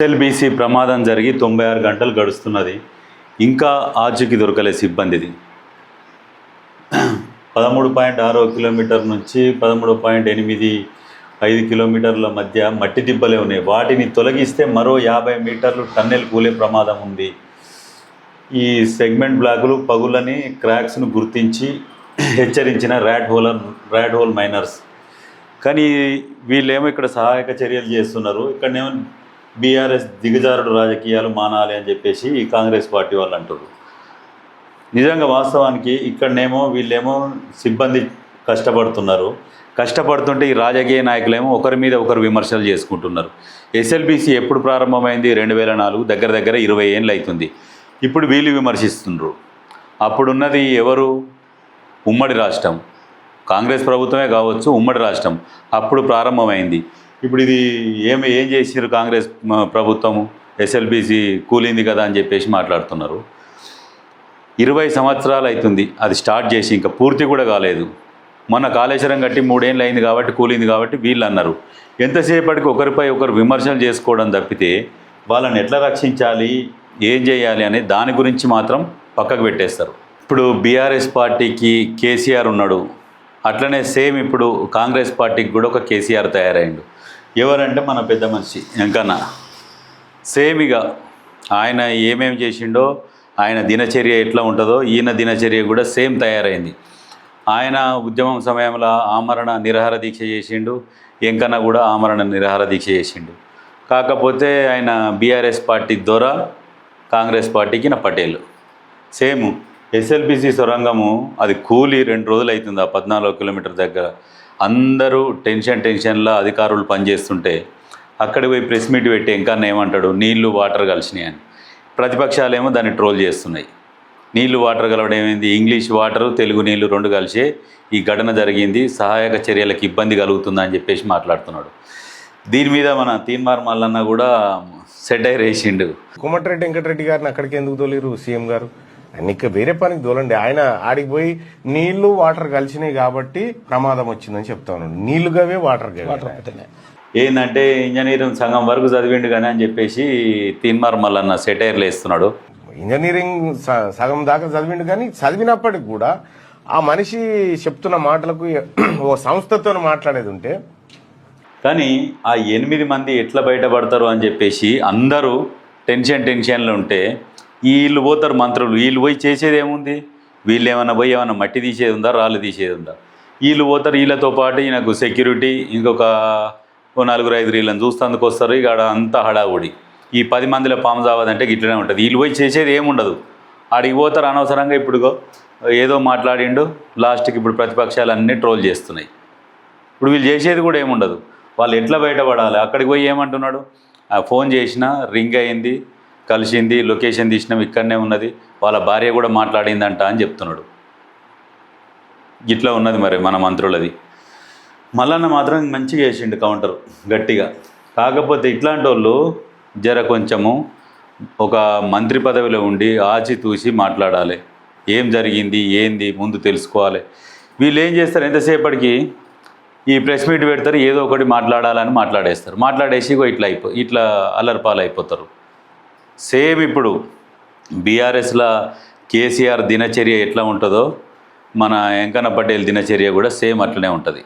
SLBC ప్రమాదం జరిగి 96 గంటలు గడుస్తున్నది. ఇంకా ఆచూకీ దొరకలే సిబ్బందిది. 13.6 కిలోమీటర్ నుంచి 13.85 కిలోమీటర్ల మధ్య మట్టి దిబ్బలే ఉన్నాయి. వాటిని తొలగిస్తే మరో 50 మీటర్లు టన్నెల్ కూలే ప్రమాదం ఉంది. ఈ సెగ్మెంట్ బ్లాకులు పగులని క్రాక్స్ను గుర్తించి హెచ్చరించిన ర్యాట్ హోల్ మైనర్స్. కానీ వీళ్ళేమో ఇక్కడ సహాయక చర్యలు చేస్తున్నారు. ఇక్కడనేమో బీఆర్ఎస్ దిగజారుడు రాజకీయాలు మానాలి అని చెప్పేసి ఈ కాంగ్రెస్ పార్టీ వాళ్ళు అంటారు. నిజంగా వాస్తవానికి ఇక్కడనేమో వీళ్ళేమో సిబ్బంది కష్టపడుతున్నారు. కష్టపడుతుంటే ఈ రాజకీయ నాయకులేమో ఒకరి మీద ఒకరు విమర్శలు చేసుకుంటున్నారు. ఎస్ఎల్బీసీ ఎప్పుడు ప్రారంభమైంది? 2004, దగ్గర 20 ఏళ్ళు అవుతుంది. ఇప్పుడు వీళ్ళు విమర్శిస్తున్నారు. అప్పుడున్నది ఎవరు? ఉమ్మడి రాష్ట్రం, కాంగ్రెస్ ప్రభుత్వమే కావచ్చు, ఉమ్మడి రాష్ట్రం అప్పుడు ప్రారంభమైంది. ఇప్పుడు ఇది ఏం చేసినారు కాంగ్రెస్ ప్రభుత్వము? ఎస్ఎల్బీసీ కూలింది కదా అని చెప్పేసి మాట్లాడుతున్నారు. 20 సంవత్సరాలు అవుతుంది అది స్టార్ట్ చేసి, ఇంకా పూర్తి కూడా కాలేదు. మొన్న కాళేశ్వరం కట్టి 3 ఏళ్ళు అయింది కాబట్టి కూలింది కాబట్టి వీళ్ళు అన్నారు. ఎంతసేపటికి ఒకరిపై ఒకరు విమర్శలు చేసుకోవడం తప్పితే వాళ్ళని ఎట్లా రక్షించాలి, ఏం చేయాలి అనే దాని గురించి మాత్రం పక్కకు పెట్టేస్తారు. ఇప్పుడు బీఆర్ఎస్ పార్టీకి కేసీఆర్ ఉన్నాడు, అట్లనే సేమ్ ఇప్పుడు కాంగ్రెస్ పార్టీకి కూడా ఒక కేసీఆర్ తయారైండు. ఎవరంటే మన పెద్ద మనిషి వెంకన్న. సేమ్ ఇక ఆయన ఏమేమి చేసిండో, ఆయన దినచర్య ఎట్లా ఉంటుందో ఈయన దినచర్య కూడా సేమ్ తయారైంది. ఆయన ఉద్యమం సమయంలో ఆమరణ నిరాహార దీక్ష చేసిండు, వెంకన్న కూడా ఆమరణ నిరాహార దీక్ష చేసిండు. కాకపోతే ఆయన బీఆర్ఎస్ పార్టీ ద్వారా కాంగ్రెస్ పార్టీకి నా పటేల్. సేమ్ ఎస్ఎల్బీసీ సొరంగము అది కూలి 2 రోజులు అవుతుంది. ఆ 14 కిలోమీటర్ దగ్గర అందరూ టెన్షన్లో అధికారులు పనిచేస్తుంటే అక్కడికి పోయి ప్రెస్ మీట్ పెట్టి వెంకన్న ఏమంటాడు? నీళ్లు వాటర్ కలిసినాయి అని. ప్రతిపక్షాలేమో దాన్ని ట్రోల్ చేస్తున్నాయి. నీళ్లు వాటర్ కలవడం ఏమైంది? ఇంగ్లీష్ వాటరు తెలుగు నీళ్లు 2 కలిసే ఈ ఘటన జరిగింది, సహాయక చర్యలకు ఇబ్బంది కలుగుతుందని చెప్పేసి మాట్లాడుతున్నాడు. దీని మీద మన తీన్మార్ మల్లన్న కూడా సెటైర్ వేసిండు. కోమటిరెడ్డి వెంకటరెడ్డి గారిని అక్కడికి ఎందుకు తోలిరు సీఎం గారు? ఆయన ఇంకా వేరే పనికి తోలండి. ఆయన ఆడికి పోయి నీళ్లు వాటర్ కలిసినాయి కాబట్టి ప్రమాదం వచ్చిందని చెప్తా ఉన్నాడు. నీళ్లుగావే వాటర్ ఏంటంటే ఇంజనీరింగ్ సగం వరకు చదివిండు కానీ అని చెప్పేసి తీన్మార్ మల్లన్న సెటైర్లు వేస్తున్నాడు. ఇంజనీరింగ్ సగం దాకా చదివిండు కానీ చదివినప్పటికి కూడా ఆ మనిషి చెప్తున్న మాటలకు ఓ సంస్థతో మాట్లాడేది ఉంటే. కానీ ఆ 8 మంది ఎట్లా బయటపడతారు అని చెప్పేసి అందరూ టెన్షన్లో ఉంటే వీళ్ళు పోతారు మంత్రులు. వీళ్ళు పోయి చేసేది ఏముంది? వీళ్ళు ఏమన్నా పోయి ఏమన్నా మట్టి తీసేది ఉందా, రాళ్ళు తీసేది ఉందా? వీళ్ళు పోతారు. వీళ్ళతో పాటు ఈయనకు సెక్యూరిటీ ఇంకొక 4-5 వీళ్ళని చూస్తేందుకు వస్తారు. ఇక అంతా హడావుడి. ఈ 10 మందిలో పాము చావదంటే గిట్లనే ఉంటుంది. వీళ్ళు పోయి చేసేది ఏముండదు. ఆడికి పోతారు అనవసరంగా. ఇప్పుడు ఏదో మాట్లాడిండు, లాస్ట్కి ఇప్పుడు ప్రతిపక్షాలు అన్నీ ట్రోల్ చేస్తున్నాయి. ఇప్పుడు వీళ్ళు చేసేది కూడా ఏముండదు. వాళ్ళు ఎట్లా బయటపడాలి? అక్కడికి పోయి ఏమంటున్నాడు? ఫోన్ చేసినా రింగ్ అయింది, కలిసింది, లొకేషన్ తీసినాం, ఇక్కడనే ఉన్నది, వాళ్ళ భార్య కూడా మాట్లాడిందంట అని చెప్తున్నాడు. ఇట్లా ఉన్నది మరి మన మంత్రులది. మల్లన్న మాత్రం మంచిగా వేసిండు కౌంటర్ గట్టిగా. కాకపోతే ఇట్లాంటి వాళ్ళు జర కొంచెము ఒక మంత్రి పదవిలో ఉండి ఆచితూసి మాట్లాడాలి. ఏం జరిగింది ఏంది ముందు తెలుసుకోవాలి. వీళ్ళు ఏం చేస్తారు? ఎంతసేపటికి ఈ ప్రెస్ మీట్ పెడతారు, ఏదో ఒకటి మాట్లాడాలని మాట్లాడేస్తారు. మాట్లాడేసి ఇట్లా అల్లరిపాలు అయిపోతారు. సేమ్ ఇప్పుడు బీఆర్ఎస్లో కేసీఆర్ దినచర్య ఎట్లా ఉంటుందో మన వెంకన్న పటేల్ దినచర్య కూడా సేమ్ అట్లనే ఉంటుంది.